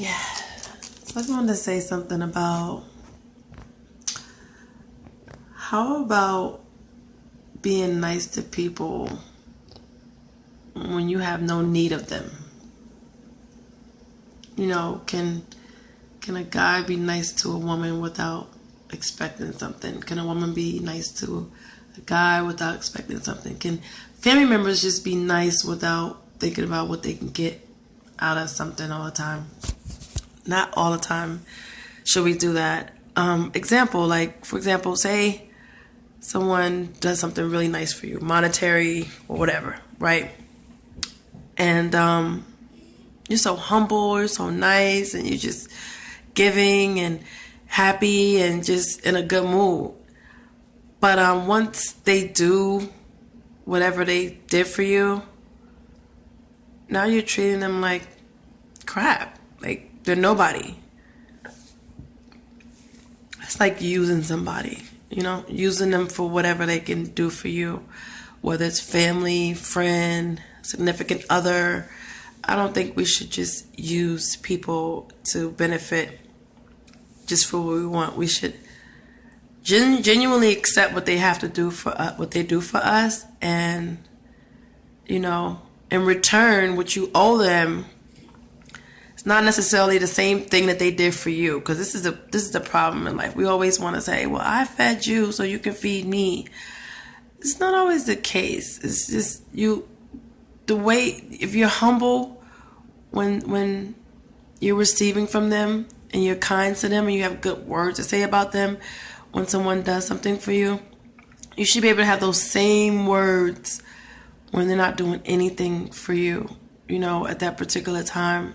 Yeah. So I just wanted to say something about how about being nice to people when you have no need of them. You know, can a guy be nice to a woman without expecting something? Can a woman be nice to a guy without expecting something? Can family members just be nice without thinking about what they can get out of something all the time? Not all the time should we do that. For example, say someone does something really nice for you, monetary or whatever, right? And you're so humble, you're so nice, and you're just giving and happy and just in a good mood. But once they do whatever they did for you, now you're treating them like crap. Like they're nobody. It's like using somebody, using them for whatever they can do for you, whether it's family, friend, significant other. I don't think we should just use people to benefit just for what we want. We should genuinely accept what they have to do for what they do for us, and in return, what you owe them. It's not necessarily the same thing that they did for you, because this is the problem in life. We always want to say, "Well, I fed you, so you can feed me." It's not always the case. It's just the way, if you're humble when you're receiving from them and you're kind to them and you have good words to say about them when someone does something for you, you should be able to have those same words when they're not doing anything for you, at that particular time.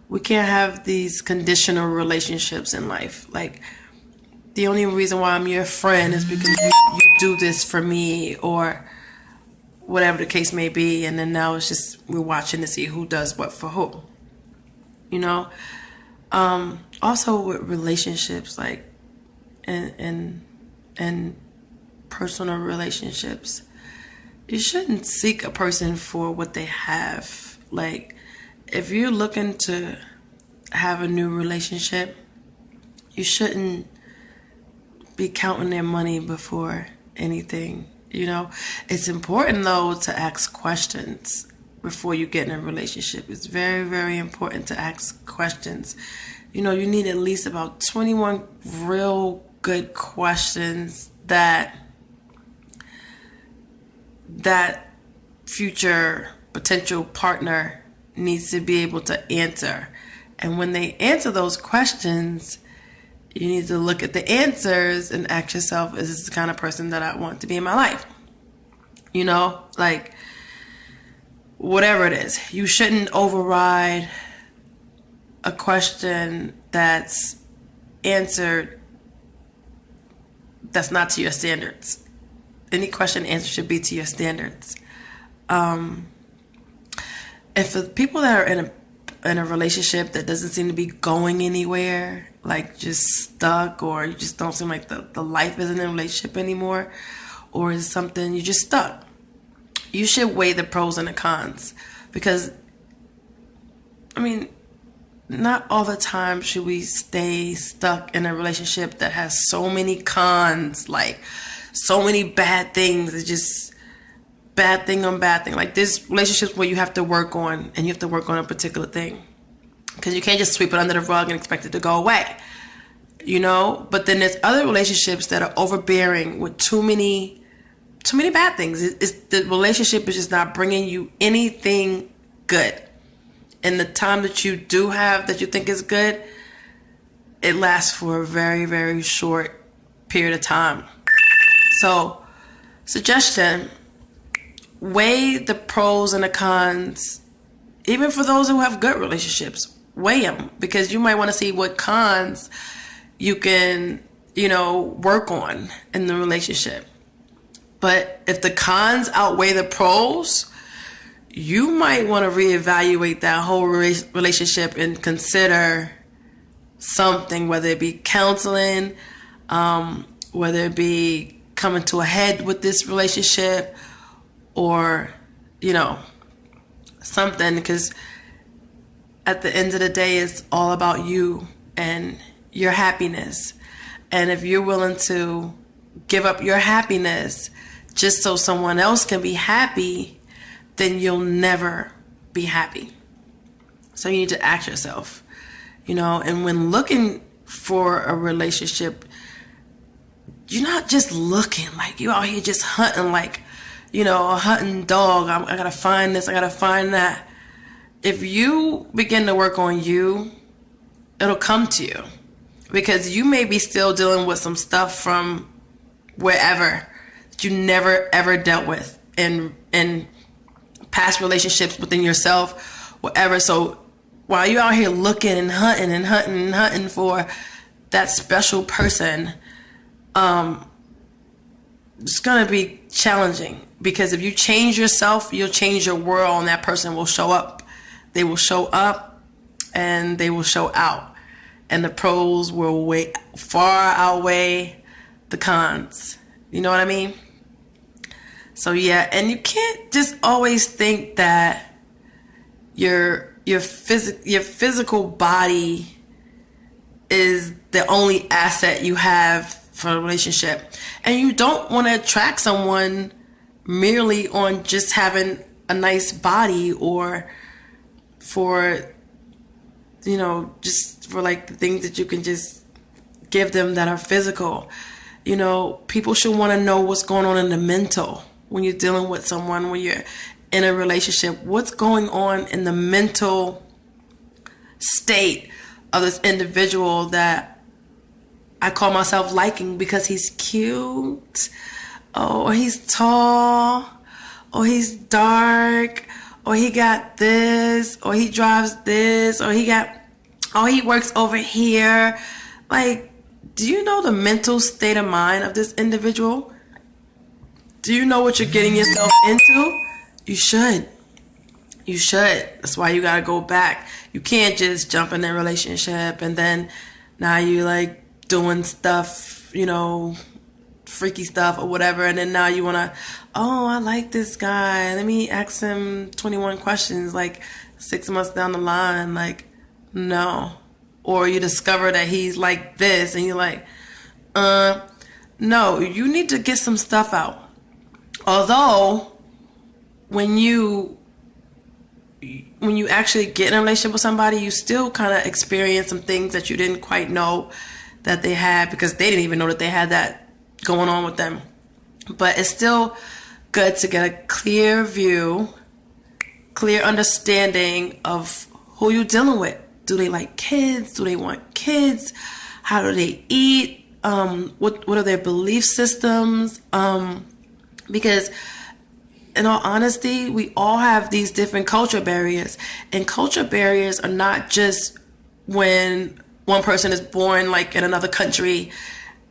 We can't have these conditional relationships in life. Like, the only reason why I'm your friend is because you do this for me, or whatever the case may be, and then now it's just we're watching to see who does what for who. Also with relationships, like and personal relationships, you shouldn't seek a person for what they have. Like, if you're looking to have a new relationship, you shouldn't be counting their money before anything. It's important though to ask questions before you get in a relationship. It's very, very important to ask questions. You need at least about 21 real good questions that future potential partner needs to be able to answer. And when they answer those questions, you need to look at the answers and ask yourself, is this the kind of person that I want to be in my life? Like, whatever it is, you shouldn't override a question that's answered that's not to your standards. Any question answer should be to your standards. If the people that are in a relationship that doesn't seem to be going anywhere, like just stuck, or you just don't seem like the life isn't in a relationship anymore, or is something you're just stuck, you should weigh the pros and the cons. Because not all the time should we stay stuck in a relationship that has so many cons, like so many bad things. It's just bad thing on bad thing. Like, there's relationships where you have to work on, and you have to work on a particular thing, because you can't just sweep it under the rug and expect it to go away. But then there's other relationships that are overbearing with too many bad things. It's the relationship is just not bringing you anything good. And the time that you do have that you think is good, it lasts for a very, very short period of time. So, suggestion, weigh the pros and the cons. Even for those who have good relationships, weigh them, because you might want to see what cons you can, work on in the relationship. But if the cons outweigh the pros, you might want to reevaluate that whole relationship and consider something, whether it be counseling, whether it be coming to a head with this relationship, or, something. Because at the end of the day, it's all about you and your happiness. And if you're willing to give up your happiness just so someone else can be happy, then you'll never be happy. So you need to ask yourself, and when looking for a relationship, you're not just looking like you out here just hunting like, a hunting dog. I gotta find this, I gotta find that. If you begin to work on you, it'll come to you, because you may be still dealing with some stuff from wherever that you never ever dealt with in past relationships within yourself, whatever. So while you're out here looking and hunting and hunting and hunting for that special person, it's gonna be challenging, because if you change yourself, you'll change your world, and that person will show up. They will show up and they will show out, and the pros will far outweigh the cons. You know what I mean? So yeah, and you can't just always think that your physical body is the only asset you have for a relationship. And you don't want to attract someone merely on just having a nice body, or for, just for like the things that you can just give them that are physical. People should want to know what's going on in the mental when you're dealing with someone, when you're in a relationship. What's going on in the mental state of this individual that I call myself liking because he's cute, or he's tall, or he's dark, or he got this, or he drives this, or he works over here. Like, do you know the mental state of mind of this individual? Do you know what you're getting yourself into? You should. You should. That's why you gotta go back. You can't just jump in a relationship and then now you like doing stuff, freaky stuff or whatever, and then now you wanna, I like this guy, let me ask him 21 questions like 6 months down the line. Like, no. Or you discover that he's like this and you're like, no, you need to get some stuff out. Although when you actually get in a relationship with somebody, you still kind of experience some things that you didn't quite know that they had, because they didn't even know that they had that going on with them. But it's still good to get a clear view, clear understanding of who you're dealing with. Do they like kids? Do they want kids? How do they eat? What are their belief systems? Because in all honesty, we all have these different culture barriers, and culture barriers are not just when one person is born like in another country,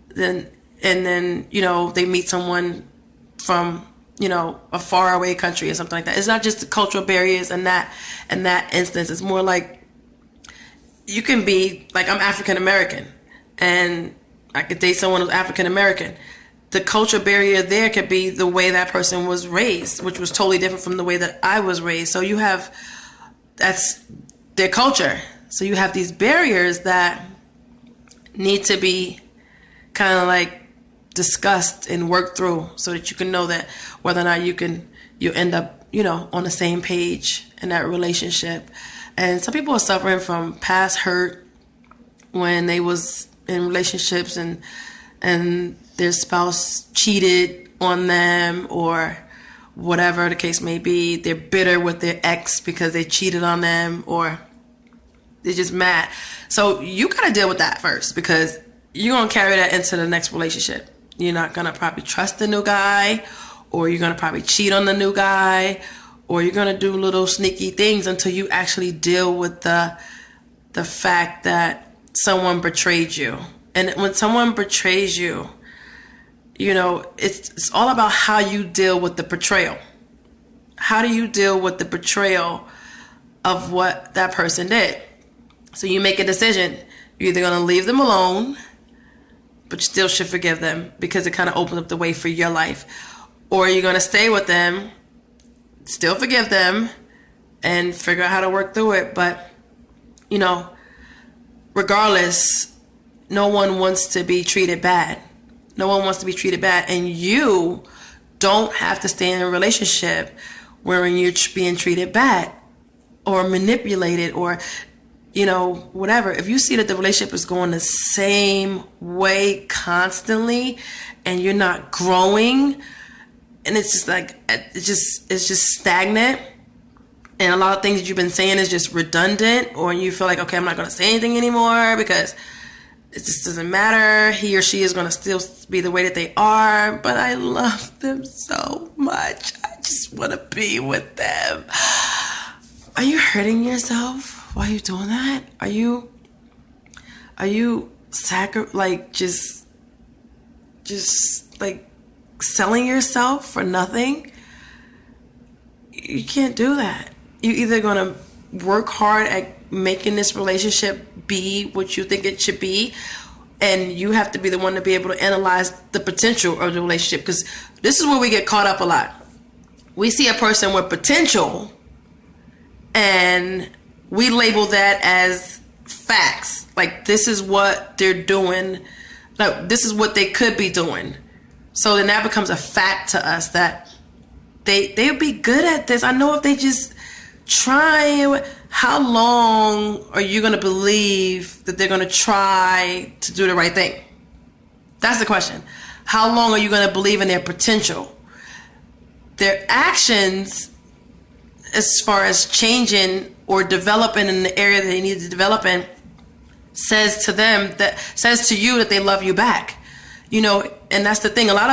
then they meet someone from a faraway country or something like that. It's not just the cultural barriers in that instance. It's more like you can be like, I'm African American and I could date someone who's African American. The culture barrier there could be the way that person was raised, which was totally different from the way that I was raised. So that's their culture. So you have these barriers that need to be kind of like discussed and worked through, so that you can know that whether or not you end up on the same page in that relationship. And some people are suffering from past hurt when they was in relationships and their spouse cheated on them or whatever the case may be. They're bitter with their ex because they cheated on them, or they're just mad. So you gotta deal with that first, because you're gonna carry that into the next relationship. You're not gonna probably trust the new guy, or you're gonna probably cheat on the new guy, or you're gonna do little sneaky things until you actually deal with the fact that someone betrayed you. And when someone betrays you, it's all about how you deal with the betrayal. How do you deal with the betrayal of what that person did? So you make a decision. You're either going to leave them alone, but you still should forgive them because it kind of opens up the way for your life. Or you're going to stay with them, still forgive them, and figure out how to work through it. But You know, regardless, no one wants to be treated bad. No one wants to be treated bad. And you don't have to stay in a relationship wherein you're being treated bad or manipulated or, you know, whatever. If you see that the relationship is going the same way constantly and you're not growing, and it's just like, it's just stagnant, and a lot of things that you've been saying is just redundant, or you feel like, okay, I'm not going to say anything anymore because it just doesn't matter. He or she is going to still be the way that they are, but I love them so much. I just want to be with them. Are you hurting yourself while you're doing that? Are you just like selling yourself for nothing? You can't do that. You're either going to work hard at making this relationship be what you think it should be, and you have to be the one to be able to analyze the potential of the relationship, because this is where we get caught up a lot. We see a person with potential and we label that as facts. Like, this is what they're doing. No, this is what they could be doing. So then that becomes a fact to us that they'll be good at this. I know if they just try. How long are you going to believe that they're going to try to do the right thing? That's the question. How long are you going to believe in their potential? Their actions, as far as changing or developing in the area that they need to develop in, says to you that they love you back. You know, and that's the thing. A lot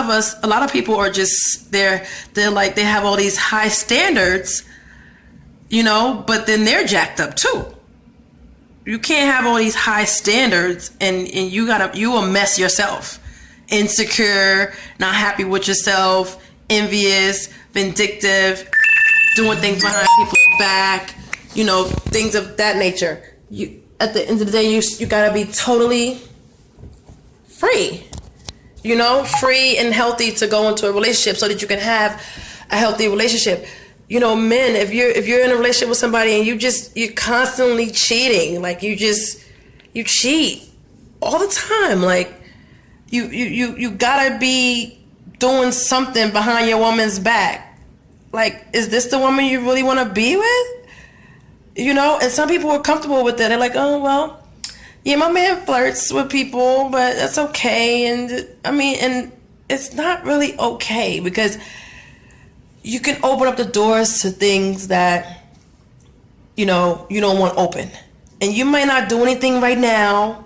of people are just, they're like, they have all these high standards, you know, but then they're jacked up too. You can't have all these high standards and you will mess yourself. Insecure, not happy with yourself, envious, vindictive, doing things behind people's back, you know, things of that nature. At the end of the day, you gotta be totally free, you know, free and healthy to go into a relationship so that you can have a healthy relationship. You know, men, if you're in a relationship with somebody and you're constantly cheating, like you cheat all the time, like you gotta be doing something behind your woman's back. Like, is this the woman you really want to be with? You know, and some people are comfortable with that. They're like, oh, well, yeah, my man flirts with people, but that's okay. And I mean, and it's not really okay, because you can open up the doors to things that, you know, you don't want open. And you might not do anything right now,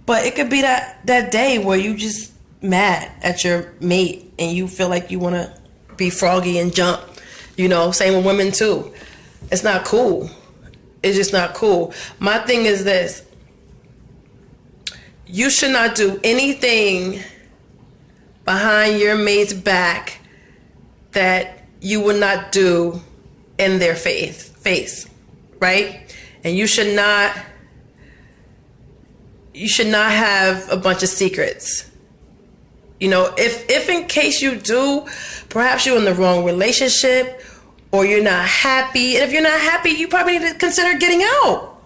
but it could be that day where you just mad at your mate and you feel like you want to be froggy and jump. You know, same with women too. It's not cool. It's just not cool. My thing is this. You should not do anything behind your mate's back that you would not do in their face, right? And you should not have a bunch of secrets. You know, if in case you do, perhaps you're in the wrong relationship or you're not happy. And if you're not happy, you probably need to consider getting out.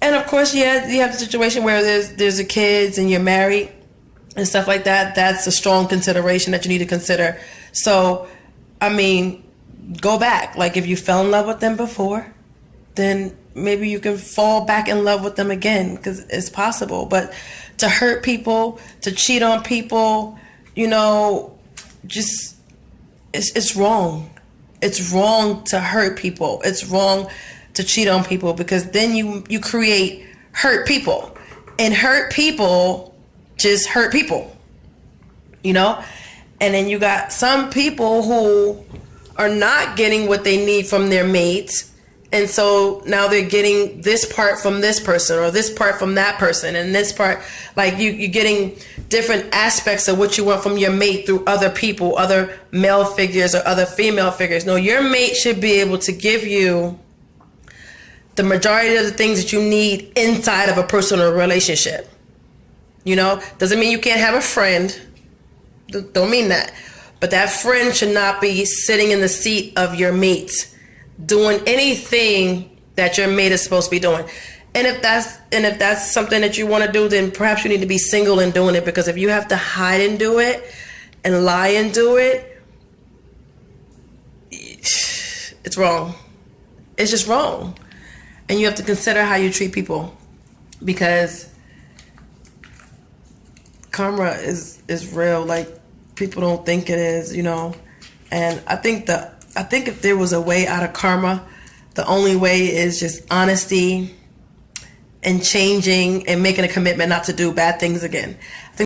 And of course, yeah, you have the situation where there's the kids and you're married and stuff like that. That's a strong consideration that you need to consider. So, I mean, go back. Like, if you fell in love with them before, then maybe you can fall back in love with them again, because it's possible. But to hurt people, to cheat on people, you know, just, it's wrong. It's wrong to hurt people. It's wrong to cheat on people, because then you create hurt people. And hurt people just hurt people, you know? And then you got some people who are not getting what they need from their mates. And so now they're getting this part from this person or this part from that person. And this part, like you're getting different aspects of what you want from your mate through other people, other male figures or other female figures. No, your mate should be able to give you the majority of the things that you need inside of a personal relationship. You know, doesn't mean you can't have a friend. Don't mean that. But that friend should not be sitting in the seat of your mate, doing anything that your mate is supposed to be doing. And if that's something that you want to do, then perhaps you need to be single in doing it, because if you have to hide and do it and lie and do it, it's wrong. It's just wrong. And you have to consider how you treat people, because karma is real. Like, people don't think it is, you know. And I think if there was a way out of karma, the only way is just honesty and changing and making a commitment not to do bad things again. I think